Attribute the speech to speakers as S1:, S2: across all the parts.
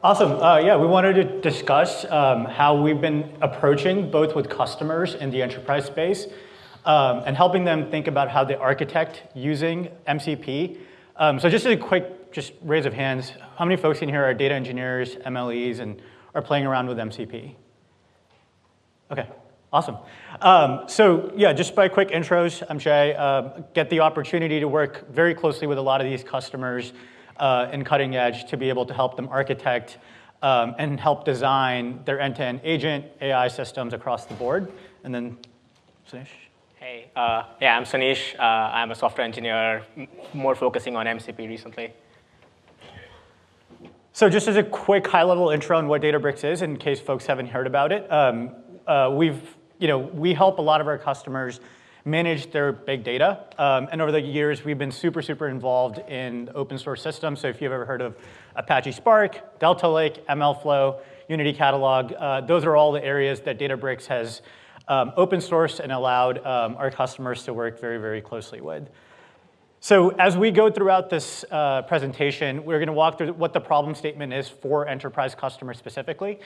S1: Awesome. Yeah, we wanted to discuss how we've been approaching both with customers in the enterprise space and helping them think about how they architect using MCP. So just a quick raise of hands, how many folks in here are data engineers, MLEs, and are playing around with MCP? Okay, awesome. So yeah, just by quick intros, I'm Jay. Get the opportunity to work very closely with a lot of these customers in cutting edge to be able to help them architect and help design their end-to-end agent AI systems across the board. And then, Satish.
S2: Hey, yeah, I'm Satish. I'm a software engineer, more focusing on MCP recently.
S1: So just as a quick high-level intro on what Databricks is, in case folks haven't heard about it, we help a lot of our customers manage their big data. And over the years, we've been super involved in open source systems. So if you've ever heard of Apache Spark, Delta Lake, MLflow, Unity Catalog, those are all the areas that Databricks has open sourced and allowed our customers to work very closely with. So as we go throughout this presentation, we're going to walk through what the problem statement is for enterprise customers specifically,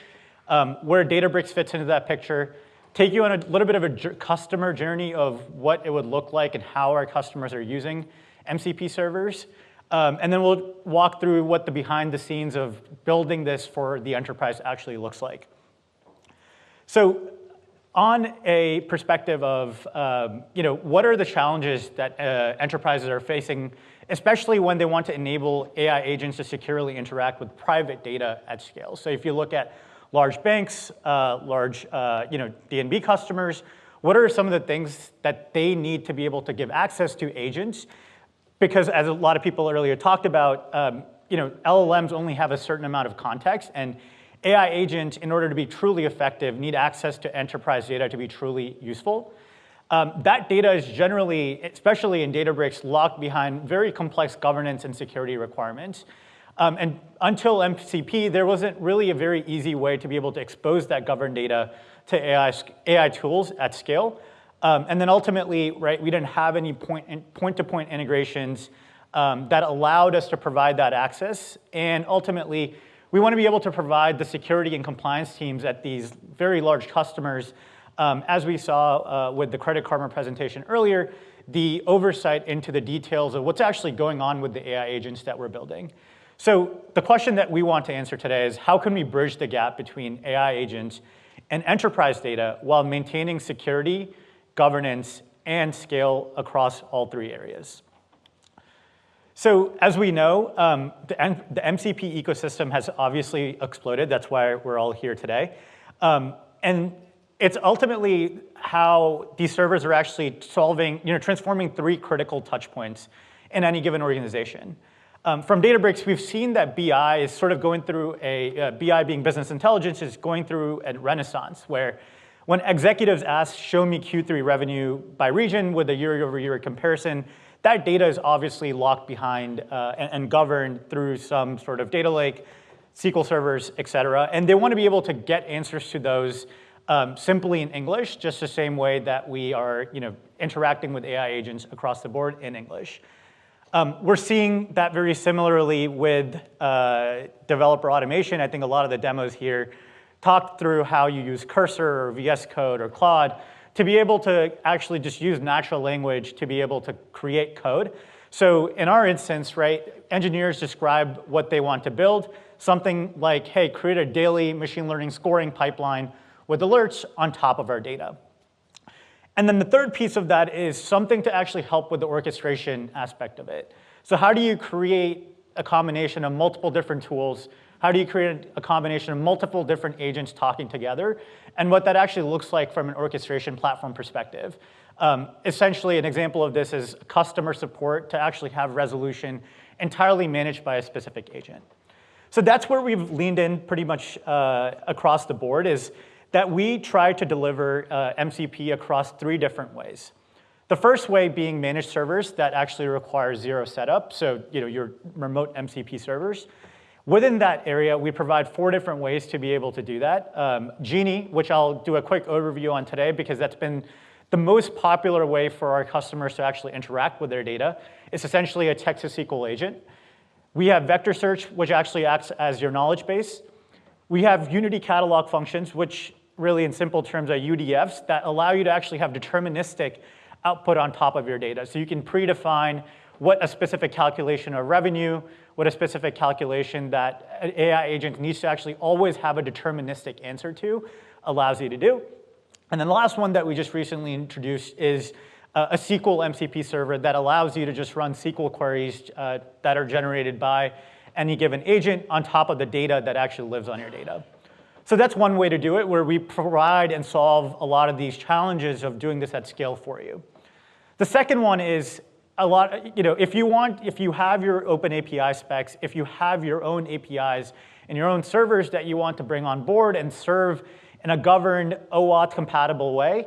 S1: where Databricks fits into that picture, take you on a little bit of a customer journey of what it would look like and how our customers are using MCP servers. And then we'll walk through what the behind the scenes of building this for the enterprise actually looks like. So on a perspective of what are the challenges that enterprises are facing, especially when they want to enable AI agents to securely interact with private data at scale. So if you look at large banks, large DNB customers, what are some of the things that they need to be able to give access to agents? Because as a lot of people earlier talked about, LLMs only have a certain amount of context, and AI agents, in order to be truly effective, need access to enterprise data to be truly useful. That data is generally, especially in Databricks, locked behind very complex governance and security requirements. And until MCP, there wasn't really a very easy way to be able to expose that governed data to AI tools at scale. And then ultimately, right, we didn't have any point-to-point integrations that allowed us to provide that access. And ultimately, we want to be able to provide the security and compliance teams at these very large customers, as we saw with the Credit Karma presentation earlier, the oversight into the details of what's actually going on with the AI agents that we're building. So the question that we want to answer today is how can we bridge the gap between AI agents and enterprise data while maintaining security, governance, and scale across all three areas? So as we know, the MCP ecosystem has obviously exploded. That's why we're all here today. And it's ultimately how these servers are actually transforming three critical touch points in any given organization. From Databricks, we've seen that BI is sort of going through BI being business intelligence is going through a renaissance where when executives ask, show me Q3 revenue by region with a year-over-year comparison, that data is obviously locked behind and governed through some sort of data lake, SQL servers, et cetera. And they want to be able to get answers to those simply in English, just the same way that we are interacting with AI agents across the board in English. We're seeing that very similarly with developer automation. I think a lot of the demos here talked through how you use Cursor or VS Code or Claude to be able to actually just use natural language to be able to create code. So in our instance, right, engineers describe what they want to build, something like, hey, create a daily machine learning scoring pipeline with alerts on top of our data. And then the third piece of that is something to actually help with the orchestration aspect of it. So how do you create a combination of multiple different tools? How do you create a combination of multiple different agents talking together? And what that actually looks like from an orchestration platform perspective. Essentially, an example of this is customer support to actually have resolution entirely managed by a specific agent. So that's where we've leaned in pretty much across the board is that we try to deliver MCP across three different ways. The first way being managed servers that actually require zero setup, so your remote MCP servers. Within that area, we provide 4 different ways to be able to do that. Genie, which I'll do a quick overview on today because that's been the most popular way for our customers to actually interact with their data. It's essentially a text-to-SQL agent. We have vector search, which actually acts as your knowledge base. We have unity catalog functions, which really in simple terms are UDFs that allow you to actually have deterministic output on top of your data. So you can predefine what a specific calculation of revenue, what a specific calculation that an AI agent needs to actually always have a deterministic answer to allows you to do. And then the last one that we just recently introduced is a SQL MCP server that allows you to just run SQL queries that are generated by any given agent on top of the data that actually lives on your data. So that's one way to do it, where we provide and solve a lot of these challenges of doing this at scale for you. The second one is if you have your open API specs, if you have your own APIs and your own servers that you want to bring on board and serve in a governed OAuth compatible way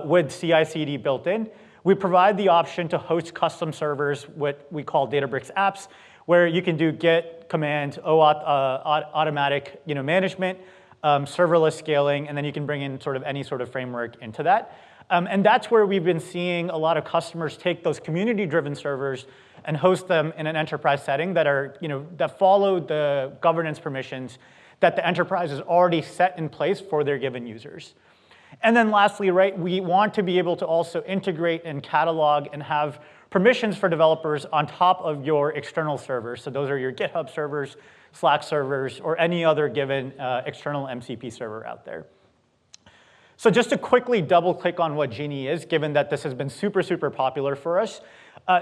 S1: with CI/CD built in, we provide the option to host custom servers, what we call Databricks apps, where you can do Git command, OAuth automatic management, serverless scaling, and then you can bring in sort of any sort of framework into that. And that's where we've been seeing a lot of customers take those community-driven servers and host them in an enterprise setting that are, that follow the governance permissions that the enterprise has already set in place for their given users. And then lastly, right, we want to be able to also integrate and catalog and have permissions for developers on top of your external servers. So those are your GitHub servers, Slack servers, or any other given external MCP server out there. So just to quickly double click on what Genie is, given that this has been super, super popular for us,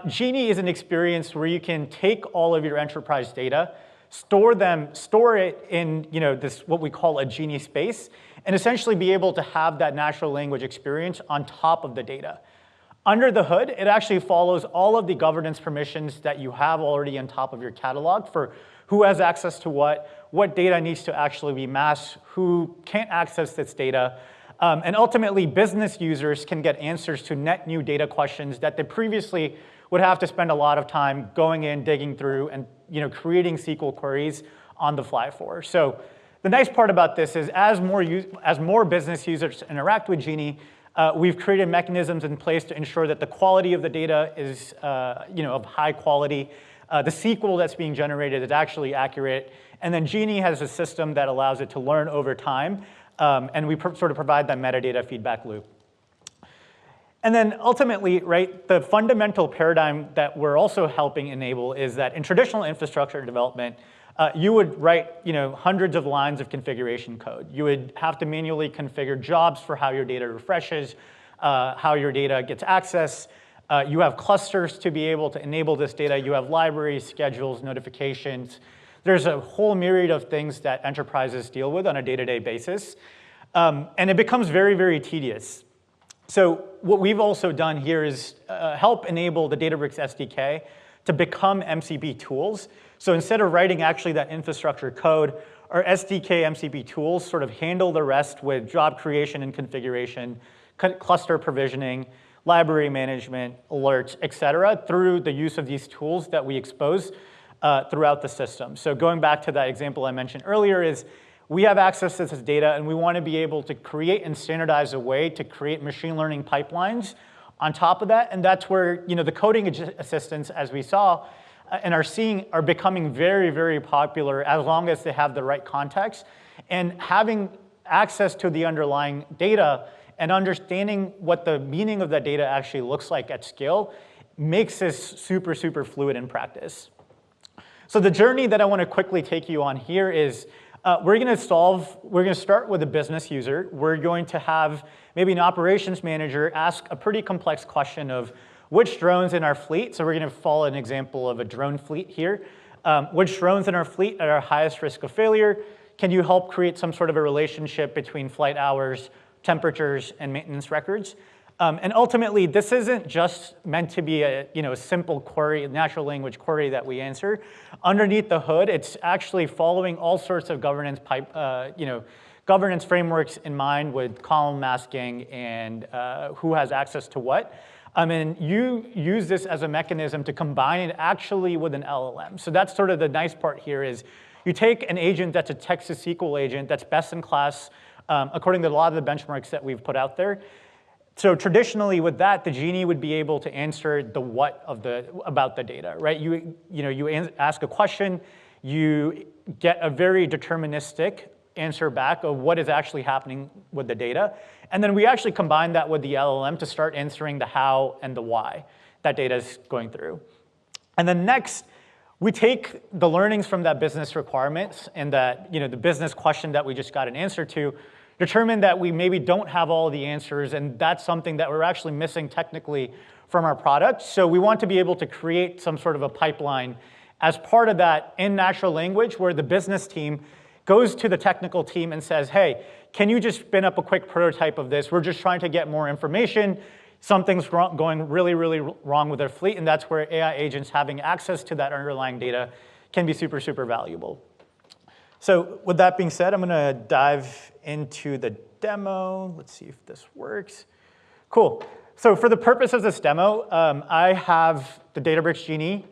S1: Genie is an experience where you can take all of your enterprise data, store it in this what we call a Genie space, and essentially be able to have that natural language experience on top of the data. Under the hood, it actually follows all of the governance permissions that you have already on top of your catalog for who has access to what data needs to actually be masked, who can't access this data. And ultimately, business users can get answers to net new data questions that they previously would have to spend a lot of time going in, digging through, and creating SQL queries on the fly for. So the nice part about this is as more business users interact with Genie, we've created mechanisms in place to ensure that the quality of the data is of high quality. The SQL that's being generated is actually accurate. And then Genie has a system that allows it to learn over time. And we sort of provide that metadata feedback loop. And then ultimately, right, the fundamental paradigm that we're also helping enable is that in traditional infrastructure development, you would write hundreds of lines of configuration code. You would have to manually configure jobs for how your data refreshes, how your data gets access. You have clusters to be able to enable this data. You have libraries, schedules, notifications. There's a whole myriad of things that enterprises deal with on a day-to-day basis. And it becomes very, very tedious. So what we've also done here is help enable the Databricks SDK to become MCP tools. So instead of writing actually that infrastructure code, our SDK MCP tools sort of handle the rest with job creation and configuration, cluster provisioning, library management, alerts, et cetera, through the use of these tools that we expose throughout the system. So going back to that example I mentioned earlier is we have access to this data, and we want to be able to create and standardize a way to create machine learning pipelines on top of that. And that's where the coding assistants, as we saw, and are becoming very, very popular as long as they have the right context. And having access to the underlying data and understanding what the meaning of that data actually looks like at scale makes this super, super fluid in practice. So the journey that I want to quickly take you on here is we're going to start with a business user. We're going to have maybe an operations manager ask a pretty complex question of which drones in our fleet, so we're going to follow an example of a drone fleet here, which drones in our fleet are our highest risk of failure. Can you help create some sort of a relationship between flight hours, temperatures, and maintenance records? And ultimately, this isn't just meant to be a simple query, natural language query that we answer. Underneath the hood, it's actually following all sorts of governance governance frameworks in mind with column masking and who has access to what. And you use this as a mechanism to combine it actually with an LLM. So that's sort of the nice part here is you take an agent that's a text to SQL agent that's best in class according to a lot of the benchmarks that we've put out there. So traditionally with that, the genie would be able to answer the what about the data, right? You ask a question, you get a very deterministic answer back of what is actually happening with the data. And then we actually combine that with the LLM to start answering the how and the why that data is going through. And then next, we take the learnings from that business requirements and that, the business question that we just got an answer to, determine that we maybe don't have all the answers, and that's something that we're actually missing technically from our product. So we want to be able to create some sort of a pipeline as part of that in natural language where the business team goes to the technical team and says, hey, can you just spin up a quick prototype of this? We're just trying to get more information. Something's going really, really wrong with their fleet, and that's where AI agents having access to that underlying data can be super, super valuable. So with that being said, I'm going to dive into the demo. Let's see if this works. Cool. So for the purpose of this demo, I have the Databricks Genie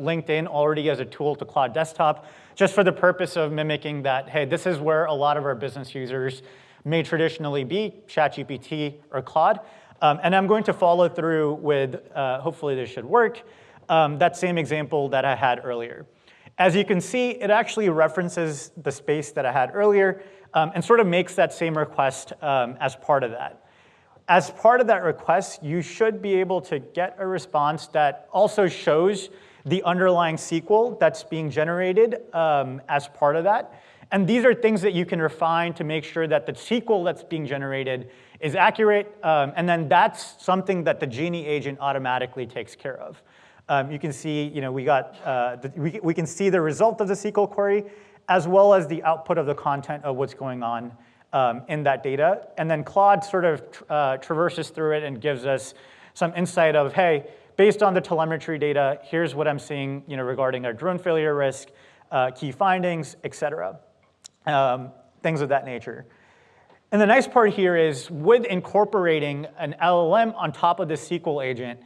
S1: linked in already as a tool to Claude Desktop, just for the purpose of mimicking that, hey, this is where a lot of our business users may traditionally be, ChatGPT or Claude. And I'm going to follow through with, hopefully this should work, that same example that I had earlier. As you can see, it actually references the space that I had earlier and sort of makes that same request as part of that. As part of that request, you should be able to get a response that also shows the underlying SQL that's being generated as part of that. And these are things that you can refine to make sure that the SQL that's being generated is accurate. And then that's something that the Genie agent automatically takes care of. You can see, we can see the result of the SQL query, as well as the output of the content of what's going on in that data. And then Claude sort of traverses through it and gives us some insight of, hey, based on the telemetry data, here's what I'm seeing, regarding our drone failure risk, key findings, et cetera, things of that nature. And the nice part here is with incorporating an LLM on top of the SQL agent,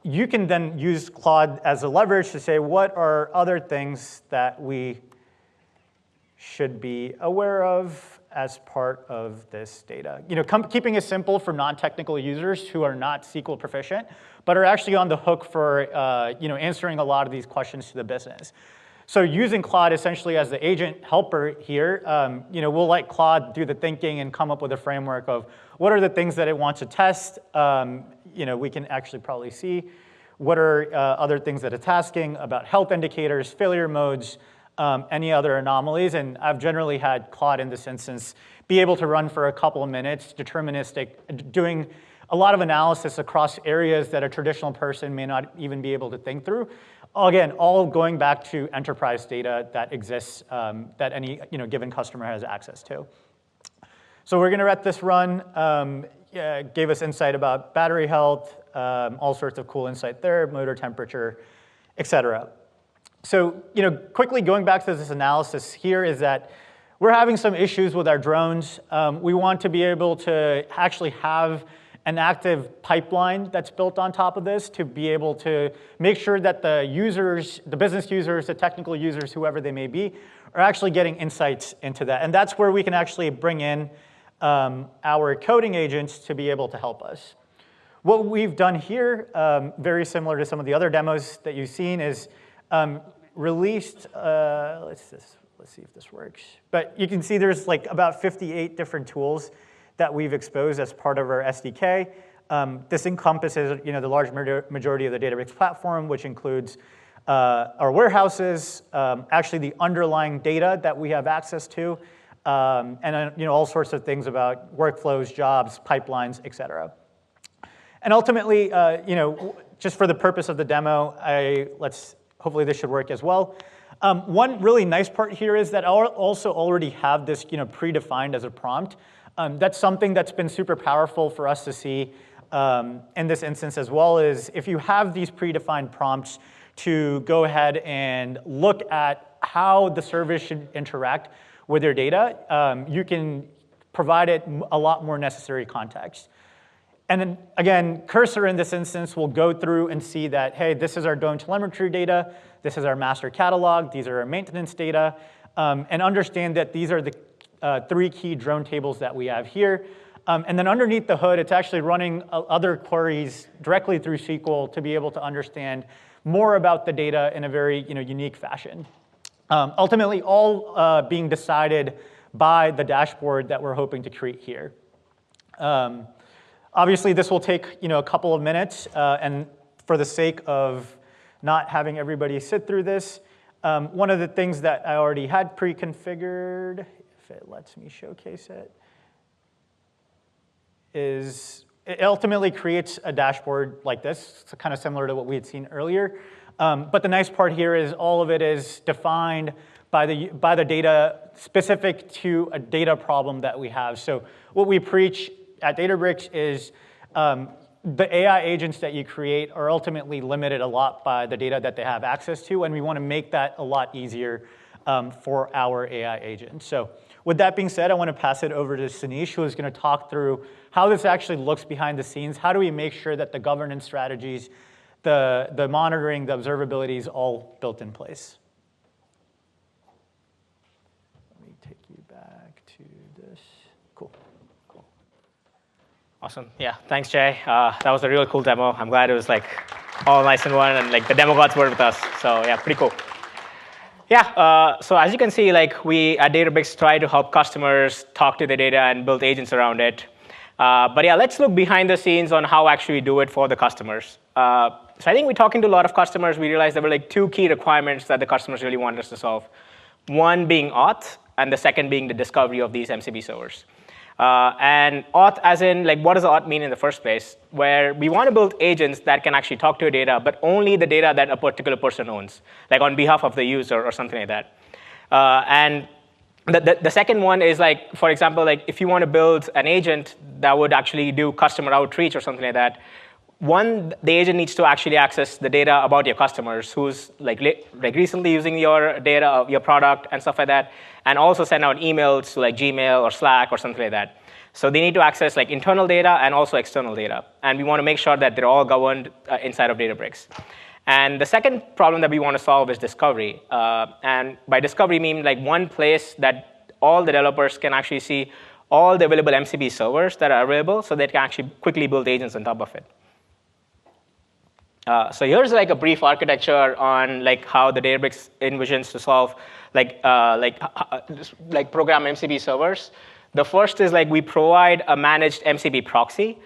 S1: you can then use Claude as a leverage to say, what are other things that we should be aware of as part of this data? Keeping it simple for non-technical users who are not SQL proficient, but are actually on the hook for answering a lot of these questions to the business. So using Claude essentially as the agent helper here, we'll let Claude do the thinking and come up with a framework of what are the things that it wants to test. We can actually probably see what are other things that it's asking about health indicators, failure modes, any other anomalies. And I've generally had Claude in this instance be able to run for a couple of minutes, deterministic, doing a lot of analysis across areas that a traditional person may not even be able to think through. Again, all going back to enterprise data that exists that any given customer has access to. So we're going to let this run. Gave us insight about battery health, all sorts of cool insight there, motor temperature, et cetera. So quickly going back to this analysis here is that we're having some issues with our drones. We want to be able to actually have an active pipeline that's built on top of this to be able to make sure that the users, the business users, the technical users, whoever they may be, are actually getting insights into that. And that's where we can actually bring in our coding agents to be able to help us. What we've done here, very similar to some of the other demos that you've seen, is released, let's see if this works. But you can see there's like about 58 different tools that we've exposed as part of our SDK. This encompasses the large majority of the Databricks platform, which includes our warehouses, actually the underlying data that we have access to, and all sorts of things about workflows, jobs, pipelines, et cetera. And ultimately, just for the purpose of the demo, hopefully this should work as well. One really nice part here is that I also already have this predefined as a prompt. That's something that's been super powerful for us to see in this instance as well, is if you have these predefined prompts to go ahead and look at how the service should interact with your data, you can provide it a lot more necessary context. And then again, Cursor in this instance will go through and see that, hey, this is our drone telemetry data, this is our master catalog, these are our maintenance data, and understand that these are the 3 key drone tables that we have here. And then underneath the hood, it's actually running other queries directly through SQL to be able to understand more about the data in a very unique fashion. Ultimately, all being decided by the dashboard that we're hoping to create here. Obviously, this will take a couple of minutes, and for the sake of not having everybody sit through this, one of the things that I already had pre-configured, if it lets me showcase it, is it ultimately creates a dashboard like this. It's kind of similar to what we had seen earlier. But the nice part here is all of it is defined by the data specific to a data problem that we have. So what we preach at Databricks is the AI agents that you create are ultimately limited a lot by the data that they have access to, and we want to make that a lot easier for our AI agents. So with that being said, I want to pass it over to Satish, who is going to talk through how this actually looks behind the scenes. How do we make sure that the governance strategies, the monitoring, the observability is all built in place? Let me take you back to this. Cool.
S2: Awesome. Yeah, thanks, Jay. That was a really cool demo. I'm glad it was all nice and one, and the demo gods were with us. So yeah, pretty cool. Yeah, so as you can see, we at Databricks try to help customers talk to the data and build agents around it. But yeah, let's look behind the scenes on how actually we do it for the customers. So I think we're talking to a lot of customers. We realized there were two key requirements that the customers really wanted us to solve. One being auth, and the second being the discovery of these MCP servers. And auth as in, what does auth mean in the first place? Where we want to build agents that can actually talk to your data, but only the data that a particular person owns, on behalf of the user or something like that. And the second one is, for example, if you want to build an agent that would actually do customer outreach or something like that, one, the agent needs to actually access the data about your customers, who's recently using your data, your product, and stuff like that, and also send out emails to Gmail or Slack or something like that. So they need to access internal data and also external data, and we want to make sure that they're all governed inside of Databricks. And the second problem that we want to solve is discovery. And by discovery, we mean one place that all the developers can actually see all the available MCP servers that are available, so they can actually quickly build agents on top of it. So here's a brief architecture on how the Databricks envisions to solve program MCP servers. The first is we provide a managed MCP proxy,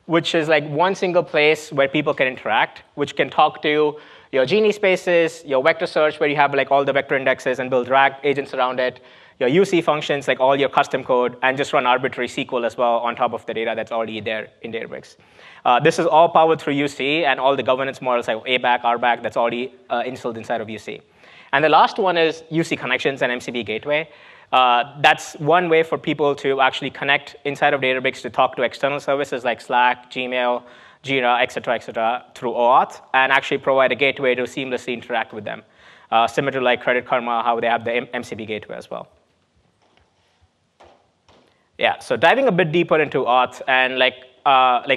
S2: which is one single place where people can interact, which can talk to your Genie spaces, your vector search, where you have all the vector indexes and build RAG agents around it, your UC functions, all your custom code, and just run arbitrary SQL as well on top of the data that's already there in Databricks. This is all powered through UC and all the governance models like ABAC, RBAC, that's already installed inside of UC. And the last one is UC connections and MCP gateway. That's one way for people to actually connect inside of Databricks to talk to external services like Slack, Gmail, Jira, et cetera, through OAuth, and actually provide a gateway to seamlessly interact with them. Similar to Credit Karma, how they have the MCP gateway as well. Yeah, so diving a bit deeper into auth and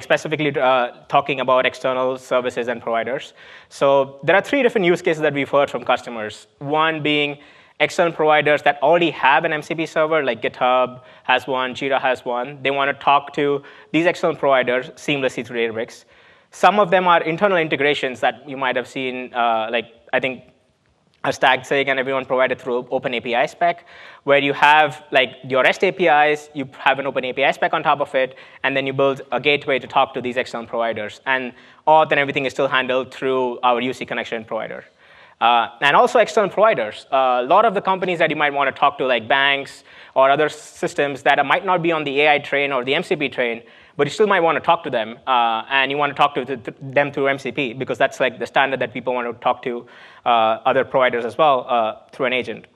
S2: specifically talking about external services and providers. So there are 3 different use cases that we've heard from customers. One being external providers that already have an MCP server, like GitHub has one, Jira has one. They want to talk to these external providers seamlessly through Databricks. Some of them are internal integrations that you might have seen, I think Stag and everyone provided through Open API spec, where you have your REST APIs, you have an Open API spec on top of it, and then you build a gateway to talk to these external providers. And auth and everything is still handled through our UC connection provider. And also external providers. A lot of the companies that you might want to talk to, like banks or other systems that might not be on the AI train or the MCP train, but you still might want to talk to them, and you want to talk to them through MCP, because that's the standard that people want to talk to other providers as well through an agent.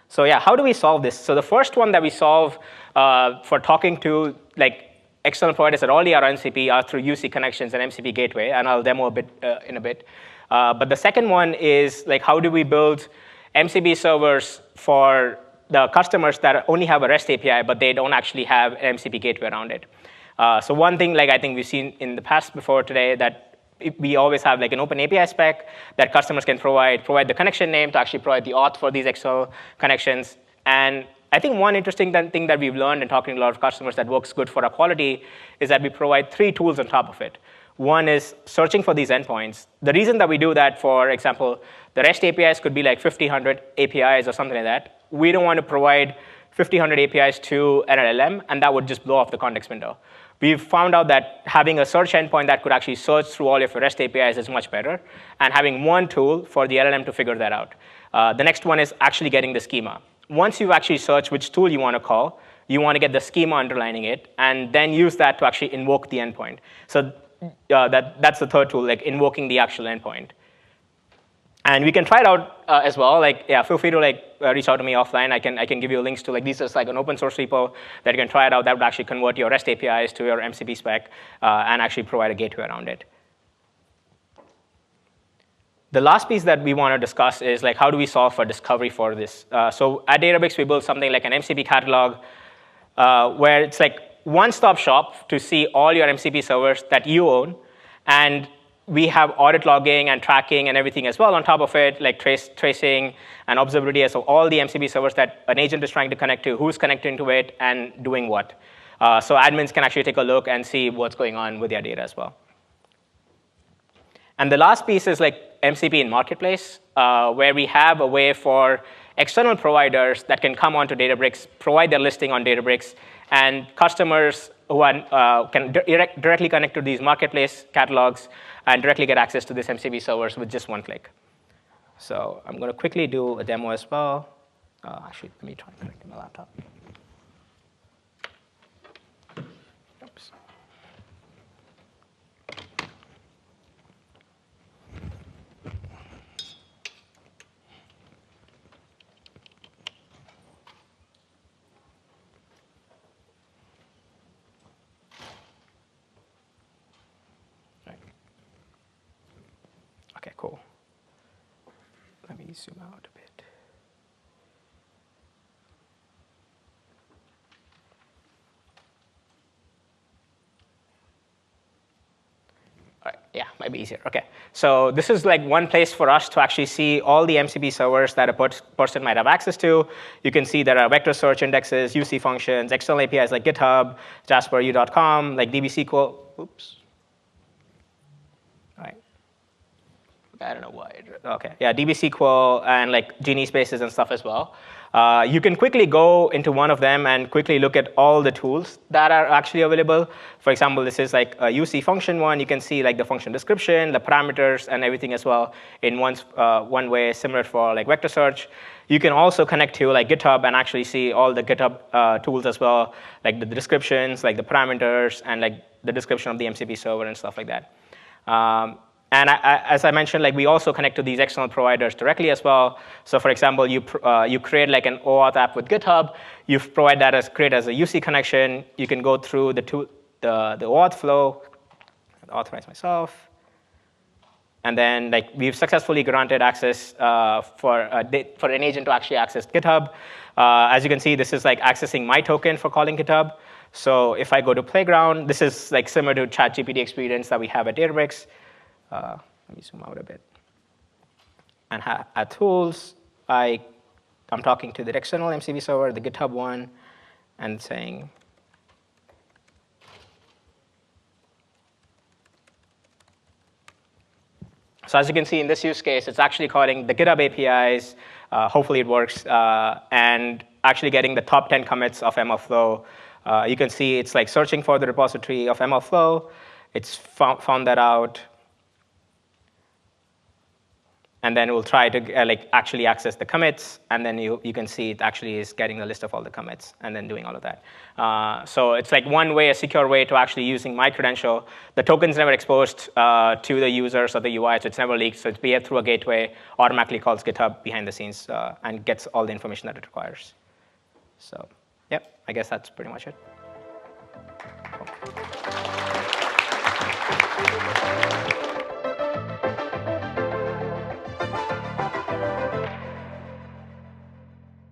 S2: So yeah, how do we solve this? So the first one that we solve for talking to external providers that already are on MCP are through UC connections and MCP gateway, and I'll demo a bit in a bit. But the second one is how do we build MCP servers for the customers that only have a REST API, but they don't actually have an MCP gateway around it. So one thing I think we've seen in the past before today, that we always have an Open API spec that customers can provide the connection name to actually provide the auth for these external connections. And I think one interesting thing that we've learned in talking to a lot of customers that works good for our quality is that we provide 3 tools on top of it. One is searching for these endpoints. The reason that we do that, for example, the REST APIs could be like 50, 100 APIs or something like that. We don't want to provide 50, 100 APIs to an LLM, and that would just blow off the context window. We've found out that having a search endpoint that could actually search through all of your REST APIs is much better, and having one tool for the LLM to figure that out. The next one is actually getting the schema. Once you've actually searched which tool you want to call, you want to get the schema underlining it, and then use that to actually invoke the endpoint. So that's the third tool, like invoking the actual endpoint. And we can try it out as well. Like, yeah, feel free to reach out to me offline. I can give you links to this is like an open source repo that you can try it out. That would actually convert your REST APIs to your MCP spec and actually provide a gateway around it. The last piece that we want to discuss is how do we solve for discovery for this? So at Databricks, we built something like an MCP catalog where it's like one-stop shop to see all your MCP servers that you own. And we have audit logging and tracking and everything as well on top of it, like tracing and observability. So all the MCP servers that an agent is trying to connect to, who's connecting to it, and doing what. So admins can actually take a look and see what's going on with their data as well. And the last piece is MCP in Marketplace, where we have a way for external providers that can come onto Databricks, provide their listing on Databricks, and customers who can directly connect to these Marketplace catalogs and directly get access to these MCP servers with just one click. So I'm going to quickly do a demo as well. Actually, let me try and connect to my laptop. Oops. OK, cool. Let me zoom out a bit. All right, yeah, might be easier. OK, so this is one place for us to actually see all the MCP servers that a person might have access to. You can see there are vector search indexes, UC functions, external APIs like GitHub, Jasper, U.com, like DB-SQL. Oops. I don't know why. OK, yeah, DB-SQL and Genie spaces and stuff as well. You can quickly go into one of them and quickly look at all the tools that are actually available. For example, this is a UC function one. You can see the function description, the parameters, and everything as well in one way, similar for vector search. You can also connect to GitHub and actually see all the GitHub tools as well, the descriptions, the parameters, and the description of the MCP server and stuff like that. And as I mentioned, we also connect to these external providers directly as well. So for example, you create an OAuth app with GitHub. You provide that create as a UC connection. You can go through the OAuth flow, authorize myself. And then we've successfully granted access for an agent to actually access GitHub. As you can see, this is accessing my token for calling GitHub. So if I go to Playground, this is similar to ChatGPT experience that we have at Databricks. Let me zoom out a bit. And at tools, I'm talking to the external MCP server, the GitHub one, and saying, so as you can see in this use case, it's actually calling the GitHub APIs. Hopefully it works. And actually getting the top 10 commits of MLflow. You can see it's searching for the repository of MLflow. It's found that out. And then we'll try to actually access the commits. And then you can see it actually is getting the list of all the commits and then doing all of that. So it's one way, a secure way to actually using my credential. The token's never exposed to the users or the UI, so it's never leaked. So it's behaved through a gateway, automatically calls GitHub behind the scenes, and gets all the information that it requires. So, yep, I guess that's pretty much it. Cool.